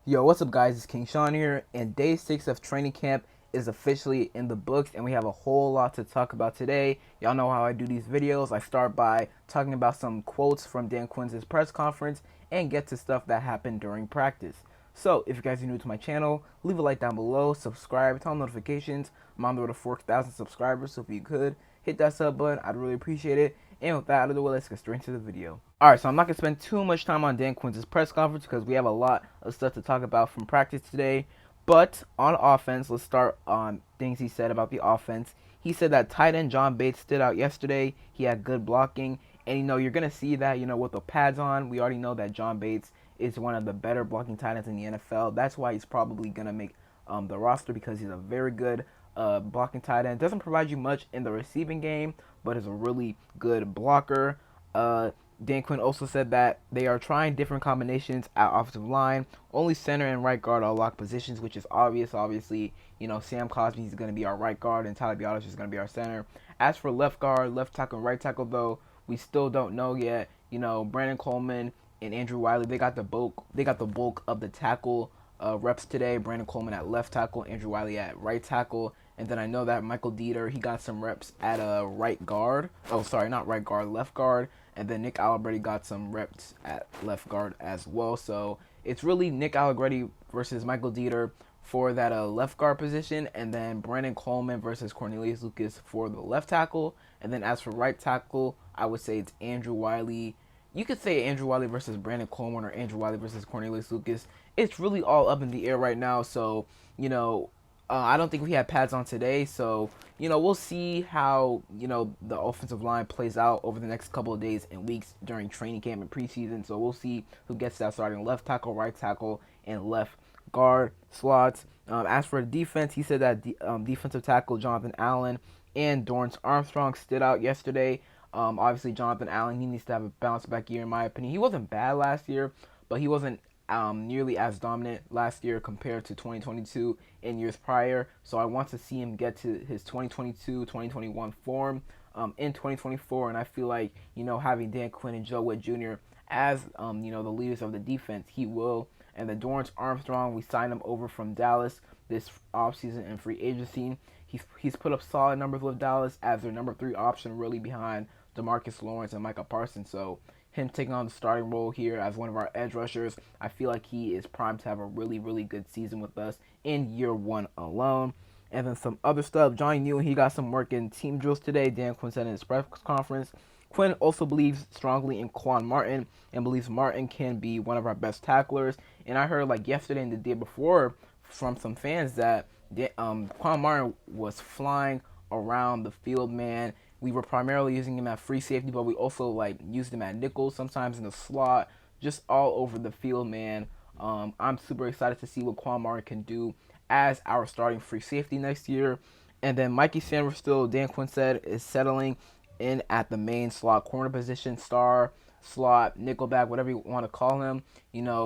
Yo, what's up, guys? It's King Sean here, and day 6 of training camp is officially in the books, and we have a whole lot to talk about today. Y'all know how I do these videos. I start by talking about some quotes from Dan Quinn's press conference and get to stuff that happened during practice. So, if you guys are new to my channel, leave a like down below, subscribe, turn on notifications. I'm on the road to 4,000 subscribers, so if you could hit that sub button, I'd really appreciate it. And with that out of the way, let's get straight into the video. Alright, so I'm not going to spend too much time on Dan Quinn's press conference because we have a lot of stuff to talk about from practice today. But on offense, let's start on things he said about the offense. He said that tight end John Bates stood out yesterday. He had good blocking. And, you're going to see that, with the pads on. We already know that John Bates is one of the better blocking tight ends in the NFL. That's why he's probably going to make the roster, because he's a very good blocking tight end. Doesn't provide you much in the receiving game, but is a really good blocker. Dan Quinn also said that they are trying different combinations at offensive line. Only center and right guard are locked positions, which is obvious. Obviously, Sam Cosmi is going to be our right guard, and Tyler Biadasz is going to be our center. As for left guard, left tackle, and right tackle, though, we still don't know yet. Brandon Coleman and Andrew Wiley, they got the bulk. They got the bulk of the tackle reps today. Brandon Coleman at left tackle, Andrew Wiley at right tackle. And then I know that Michael Dieter, he got some reps at a right guard. Oh, sorry, not right guard, left guard. And then Nick Allegretti got some reps at left guard as well. So it's really Nick Allegretti versus Michael Dieter for that left guard position. And then Brandon Coleman versus Cornelius Lucas for the left tackle. And then as for right tackle, I would say it's Andrew Wiley. You could say Andrew Wiley versus Brandon Coleman or Andrew Wiley versus Cornelius Lucas. It's really all up in the air right now. So, I don't think we have pads on today, so we'll see how the offensive line plays out over the next couple of days and weeks during training camp and preseason. So we'll see who gets that starting left tackle, right tackle, and left guard slots. As for defense, he said that defensive tackle Jonathan Allen and Dorrance Armstrong stood out yesterday. Obviously, Jonathan Allen, he needs to have a bounce back year, in my opinion. He wasn't bad last year, but he wasn't nearly as dominant last year compared to 2022 and years prior. So I want to see him get to his 2022-2021 form in 2024. And I feel like, having Dan Quinn and Joe Witt Jr. as, the leaders of the defense, he will. And the Dorrance Armstrong, we signed him over from Dallas this offseason in free agency. He's put up solid numbers with Dallas as their number 3 option, really behind DeMarcus Lawrence and Micah Parsons. So him taking on the starting role here as one of our edge rushers, I feel like he is primed to have a really, really good season with us in year 1 alone. And then some other stuff. Johnny Newton, he got some work in team drills today. Dan Quinn said in his press conference. Quinn also believes strongly in Quan Martin and believes Martin can be one of our best tacklers. And I heard like yesterday and the day before from some fans that Quan Martin was flying around the field, man. We were primarily using him at free safety, but we also used him at nickel, sometimes in the slot, just all over the field, man. I'm super excited to see what Quan Martin can do as our starting free safety next year. And then Mikey Sanders, still, Dan Quinn said, is settling in at the main slot corner position, star, slot, nickelback, whatever you want to call him.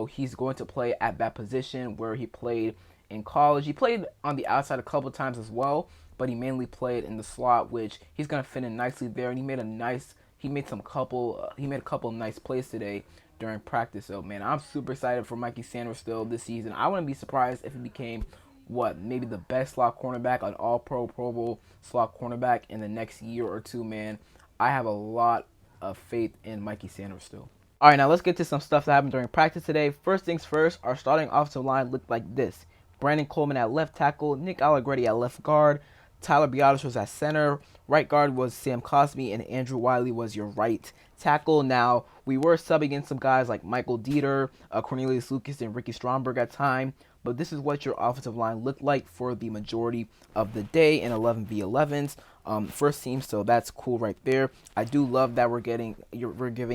He's going to play at that position where he played in college. He played on the outside a couple times as well, but he mainly played in the slot, which he's gonna fit in nicely there. And he made a couple nice plays today during practice. So man, I'm super excited for Mikey Sanders still this season. I wouldn't be surprised if he became maybe the best slot cornerback, an All-Pro, Pro Bowl slot cornerback in the next year or two. Man, I have a lot of faith in Mikey Sanders still. All right, now let's get to some stuff that happened during practice today. First things first, our starting offensive line looked like this. Brandon Coleman at left tackle, Nick Allegretti at left guard, Tyler Biadasz was at center, right guard was Sam Cosmi, and Andrew Wiley was your right tackle. Now, we were subbing in some guys like Michael Dieter, Cornelius Lucas, and Ricky Stromberg at time, but this is what your offensive line looked like for the majority of the day in 11v11s. First team, so that's cool right there. I do love that we're giving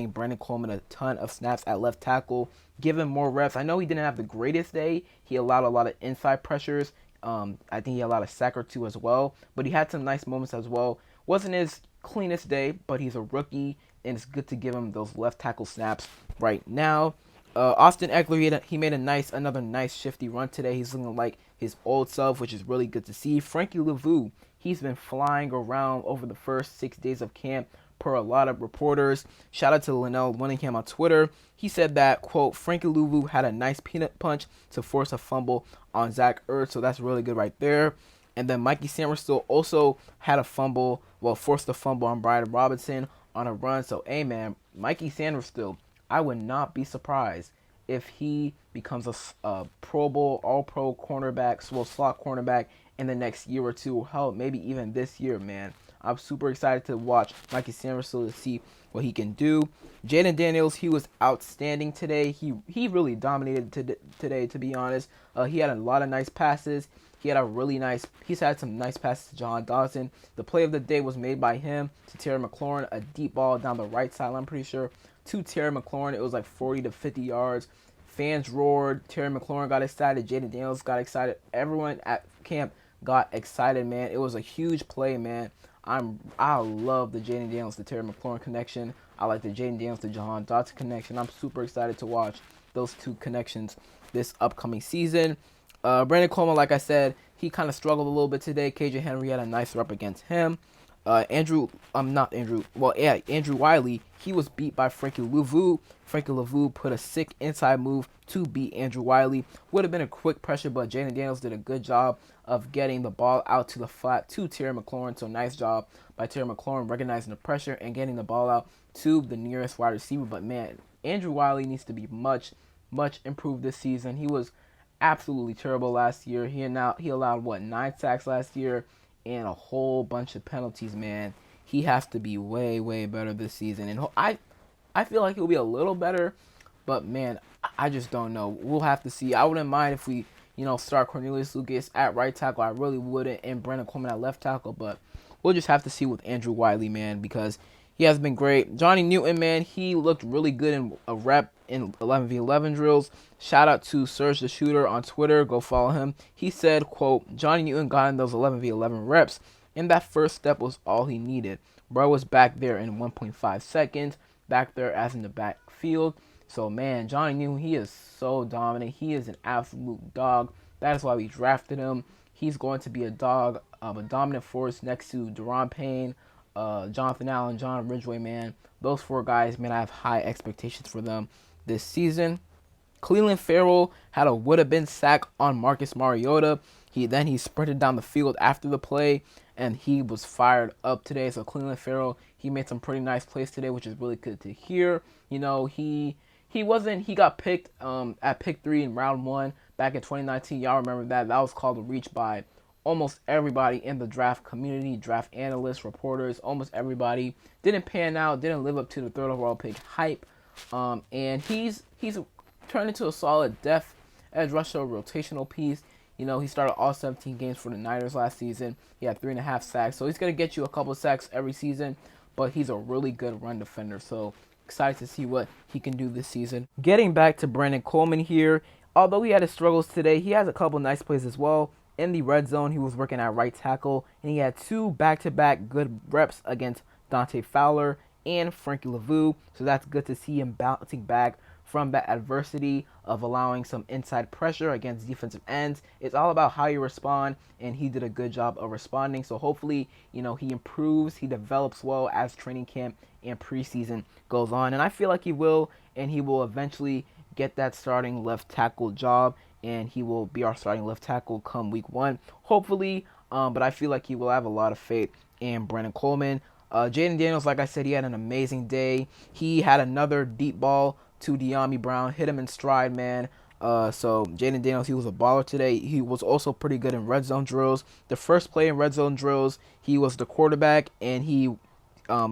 Brandon Coleman a ton of snaps at left tackle, give him more reps. I know he didn't have the greatest day. He allowed a lot of inside pressures. I think he had a lot of sack or two as well, but he had some nice moments as well. Wasn't his cleanest day, but he's a rookie, and it's good to give him those left tackle snaps right now. Austin Eckler, he made another nice shifty run today. He's looking like his old self, which is really good to see. Frankie Lavu, he's been flying around over the first 6 days of camp, per a lot of reporters. Shout out to Linnell Winningham on Twitter. He said that, quote, Frankie Louvu had a nice peanut punch to force a fumble on Zach Ertz, so that's really good right there. And then Mikey Sainristil also had a fumble, forced a fumble on Brian Robinson on a run. So, hey, man, Mikey Sainristil, I would not be surprised if he becomes a Pro Bowl, All-Pro cornerback, slot cornerback in the next year or two. Hell, maybe even this year, man. I'm super excited to watch Mikey Sainristil to see what he can do. Jayden Daniels, he was outstanding today. He really dominated today, to be honest. He had a lot of nice passes. He's had some nice passes to John Dawson. The play of the day was made by him to Terry McLaurin, a deep ball down the right side, I'm pretty sure, to Terry McLaurin. It was like 40 to 50 yards. Fans roared. Terry McLaurin got excited. Jayden Daniels got excited. Everyone at camp got excited, man. It was a huge play, man. I love the Jayden Daniels to Terry McLaurin connection. I like the Jayden Daniels to Jahan Dotson connection. I'm super excited to watch those two connections this upcoming season. Brandon Coleman, like I said, he kind of struggled a little bit today. KJ Henry had a nice rep against him. Andrew Wiley, he was beat by Frankie Louvu. Frankie Louvu put a sick inside move to beat Andrew Wiley. Would have been a quick pressure, but Jayden Daniels did a good job of getting the ball out to the flat to Terry McLaurin. So nice job by Terry McLaurin recognizing the pressure and getting the ball out to the nearest wide receiver. But man, Andrew Wiley needs to be much improved this season. He was absolutely terrible last year. He allowed 9 sacks last year and a whole bunch of penalties, man. He has to be way better this season. And I feel like he'll be a little better, but man, I just don't know. We'll have to see. I wouldn't mind if we, start Cornelius Lucas at right tackle. I really wouldn't, and Brandon Coleman at left tackle, but we'll just have to see with Andrew Wiley, man, because he has been great. Johnny Newton, man, he looked really good in a rep in 11v11 drills. Shout out to Serge the Shooter on Twitter. Go follow him. He said, quote, Johnny Newton got in those 11v11 reps, and that first step was all he needed. Bro was back there in 1.5 seconds, back there as in the backfield. So, man, Johnny Newton, he is so dominant. He is an absolute dog. That is why we drafted him. He's going to be a dog, a dominant force next to Deron Payne, Jonathan Allen, John Ridgeway, man. Those 4 guys, man, I have high expectations for them this season. Cleveland Farrell had a would-have-been sack on Marcus Mariota. He sprinted down the field after the play, and he was fired up today. So Cleveland Farrell, he made some pretty nice plays today, which is really good to hear. He got picked at pick 3 in round 1 back in 2019. Y'all remember that? That was called a reach by almost everybody in the draft community, draft analysts, reporters, almost everybody. Didn't pan out, didn't live up to the 3rd overall pick hype. And he's turned into a solid depth edge rusher, rotational piece. He started all 17 games for the Niners last season. He had 3.5 sacks. So he's going to get you a couple sacks every season, but he's a really good run defender. So excited to see what he can do this season. Getting back to Brandon Coleman here, although he had his struggles today, he has a couple nice plays as well. In the red zone, he was working at right tackle, and he had 2 back-to-back good reps against Dante Fowler and Frankie Louvu. So that's good to see him bouncing back from that adversity of allowing some inside pressure against defensive ends. It's all about how you respond, and he did a good job of responding. So hopefully, he improves, he develops well as training camp and preseason goes on. And I feel like he will, and he will eventually get that starting left tackle job, and he will be our starting left tackle come week 1, hopefully. But I feel like he will have a lot of faith in Brandon Coleman. Jayden Daniels, like I said, he had an amazing day. He had another deep ball to De'Ami Brown, hit him in stride, man. So Jayden Daniels, he was a baller today. He was also pretty good in red zone drills. The first play in red zone drills, he was the quarterback, and he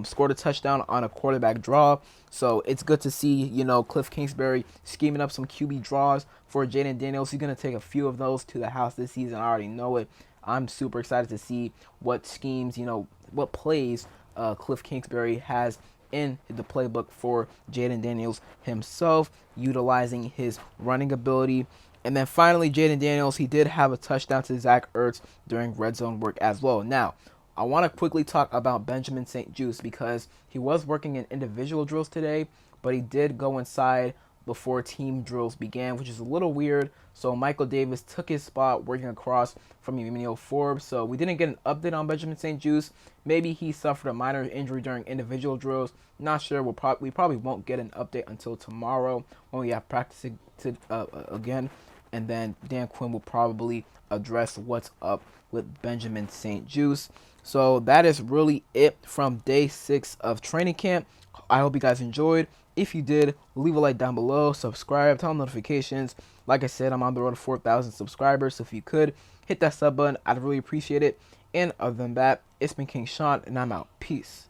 scored a touchdown on a quarterback draw. So it's good to see, Cliff Kingsbury scheming up some QB draws for Jayden Daniels. He's going to take a few of those to the house this season. I already know it. I'm super excited to see what schemes, what plays Cliff Kingsbury has in the playbook for Jayden Daniels himself, utilizing his running ability. And then finally, Jayden Daniels, he did have a touchdown to Zach Ertz during red zone work as well. Now, I want to quickly talk about Benjamin St-Juste because he was working in individual drills today, but he did go inside before team drills began, which is a little weird. So Michael Davis took his spot working across from Emmanuel Forbes. So we didn't get an update on Benjamin St-Juste. Maybe he suffered a minor injury during individual drills. Not sure. We probably won't get an update until tomorrow when we have practice again. And then Dan Quinn will probably address what's up with Benjamin St-Juste. So that is really it from day 6 of training camp. I hope you guys enjoyed. If you did, leave a like down below, subscribe, turn on notifications. Like I said, I'm on the road to 4,000 subscribers, so if you could, hit that sub button. I'd really appreciate it. And other than that, it's been King Sean, and I'm out. Peace.